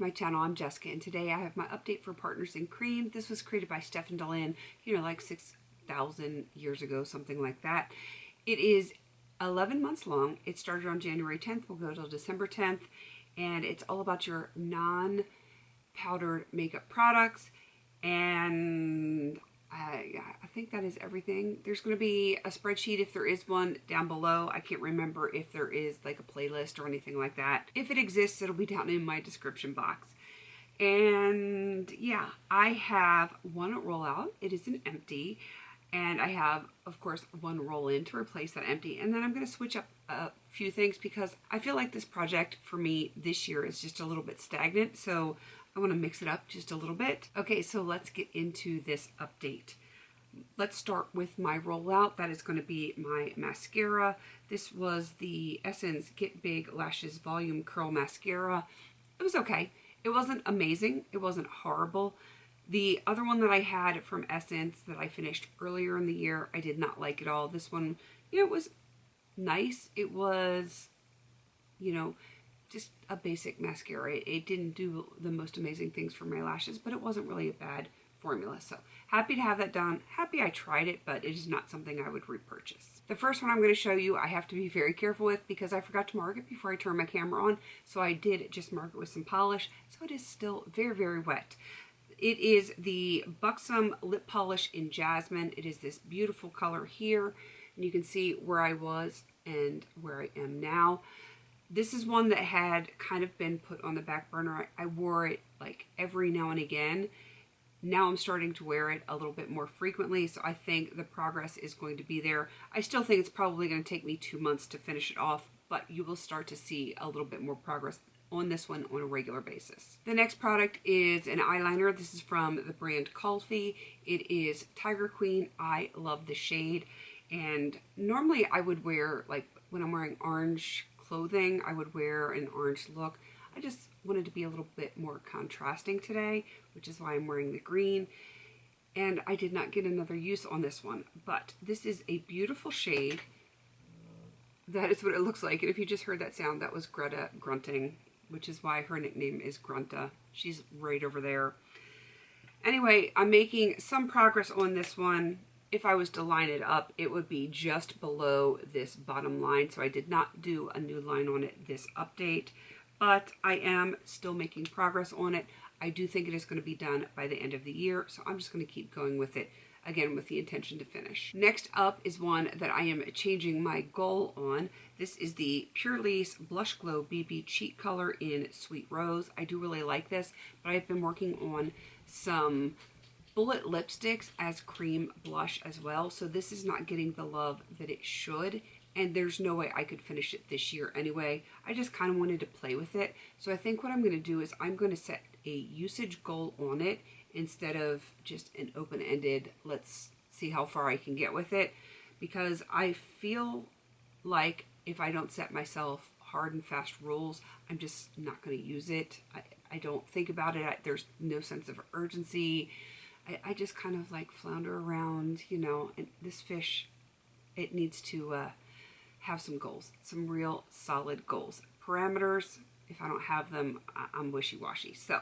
to my channel. I'm Jessica, and today I have my update for Partners in Cream. This was created by Steph and Delenn, like 6,000 years ago, something like that. It is 11 months long. It started on January 10th, will go till December 10th, and it's all about your non-powdered makeup products. And I think that is everything. There's going to be a spreadsheet, if there is one, down below. I can't remember if there is like a playlist or anything like that. If it exists, it'll be down in my description box. And yeah, I have one rollout. It is an empty. And I have, of course, one roll in to replace that empty. And then I'm going to switch up a few things because I feel like this project for me this year is just a little bit stagnant. So I want to mix it up just a little bit. Okay, so let's get into this update. Let's start with my rollout. That is going to be my mascara. This was the Essence Get Big Lashes Volume Curl Mascara. It was okay. It wasn't amazing. It wasn't horrible. The other one that I had from Essence that I finished earlier in the year, I did not like at all. This one, it was nice. It was, just a basic mascara. It didn't do the most amazing things for my lashes, but it wasn't really a bad formula. So happy to have that done. Happy I tried it, but it is not something I would repurchase. The first one I'm going to show you, I have to be very careful with because I forgot to mark it before I turned my camera on. So I did just mark it with some polish. So it is still very, very wet. It is the Buxom Lip Polish in Jasmine. It is this beautiful color here. And you can see where I was and where I am now. This is one that had kind of been put on the back burner. I wore it like every now and again. Now I'm starting to wear it a little bit more frequently, so I think the progress is going to be there. I still think it's probably going to take me 2 months to finish it off, but you will start to see a little bit more progress on this one on a regular basis. The next product is an eyeliner. This is from the brand Kulfi. It is Tiger Queen. I love the shade, and normally I would wear, like when I'm wearing orange clothing, I would wear an orange look. I just wanted to be a little bit more contrasting today, which is why I'm wearing the green. And I did not get another use on this one, but this is a beautiful shade. That is what it looks like. And if you just heard that sound, that was Greta grunting, which is why her nickname is Grunta. She's right over there. Anyway, I'm making some progress on this one. If I was to line it up, it would be just below this bottom line. So I did not do a new line on it this update, but I am still making progress on it. I do think it is going to be done by the end of the year. So I'm just going to keep going with it, again, with the intention to finish. Next up is one that I am changing my goal on. This is the Purlisse Blush Glow BB Cheek Color in Sweet Rose. I do really like this, but I've been working on some bullet lipsticks as cream blush as well, so this is not getting the love that it should, and there's no way I could finish it this year anyway. I just kind of wanted to play with it, so I think what I'm going to do is I'm going to set a usage goal on it instead of just an open-ended, let's see how far I can get with it, because I feel like if I don't set myself hard and fast rules, I'm just not going to use it. I don't think about it. There's no sense of urgency. I just kind of like flounder around, and this fish, it needs to have some goals, some real solid goals. Parameters, if I don't have them, I'm wishy-washy. So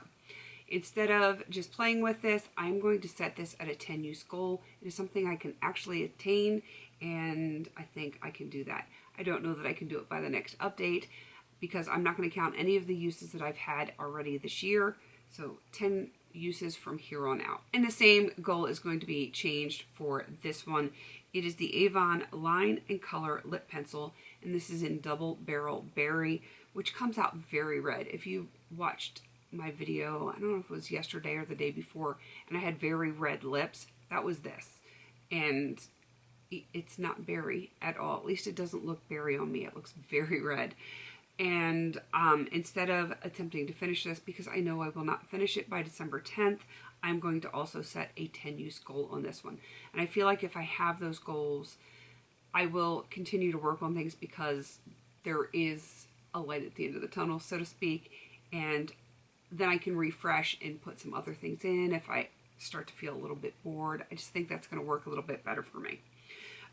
instead of just playing with this, I'm going to set this at a 10 use goal. It is something I can actually attain, and I think I can do that. I don't know that I can do it by the next update because I'm not going to count any of the uses that I've had already this year. So 10 uses from here on out. And the same goal is going to be changed for this one. It is the Avon Line and Color Lip Pencil, and this is in Double Barrel Berry, which comes out very red. If you watched my video, I don't know if it was yesterday or the day before, and I had very red lips, that was this. And it's not berry at all. At least it doesn't look berry on me. It looks very red. And instead of attempting to finish this, because I know I will not finish it by December 10th, I'm going to also set a 10 use goal on this one. And I feel like if I have those goals, I will continue to work on things because there is a light at the end of the tunnel, so to speak. And then I can refresh and put some other things in if I start to feel a little bit bored. I just think that's going to work a little bit better for me.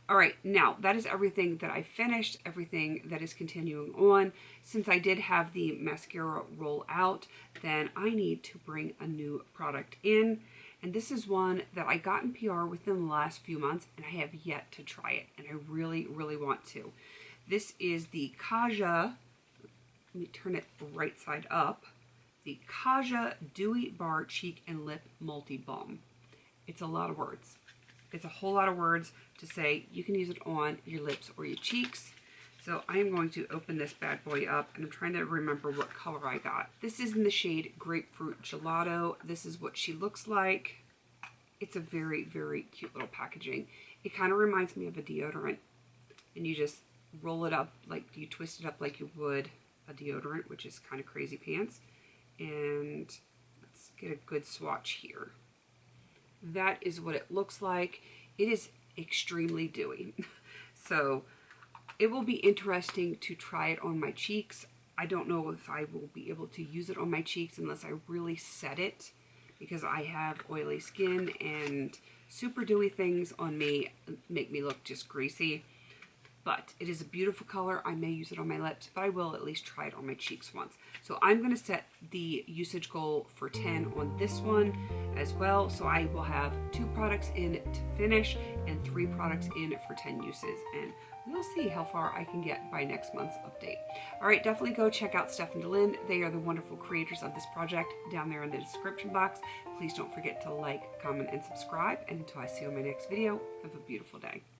All right, now that is everything that I finished, everything that is continuing on. Since I did have the mascara roll out, then I need to bring a new product in. And this is one that I got in PR within the last few months, and I have yet to try it, and I really, really want to. This is the Kaja, let me turn it right side up, the Kaja Dewy Bar Cheek and Lip Multi-Balm. It's a lot of words. It's a whole lot of words to say you can use it on your lips or your cheeks. So I am going to open this bad boy up, and I'm trying to remember what color I got. This is in the shade Grapefruit Gelato. This is what she looks like. It's a very, very cute little packaging. It kind of reminds me of a deodorant, and you just roll it up, like you twist it up like you would a deodorant, which is kind of crazy pants. And let's get a good swatch here. That is what it looks like. It is extremely dewy. So it will be interesting to try it on my cheeks. I don't know if I will be able to use it on my cheeks unless I really set it, because I have oily skin and super dewy things on me make me look just greasy. But it is a beautiful color. I may use it on my lips, but I will at least try it on my cheeks once. So I'm going to set the usage goal for 10 on this one as well. So I will have 2 products in to finish and 3 products in for 10 uses. And we'll see how far I can get by next month's update. All right, definitely go check out Steph and Delynn. They are the wonderful creators of this project down there in the description box. Please don't forget to like, comment, and subscribe. And until I see you in my next video, have a beautiful day.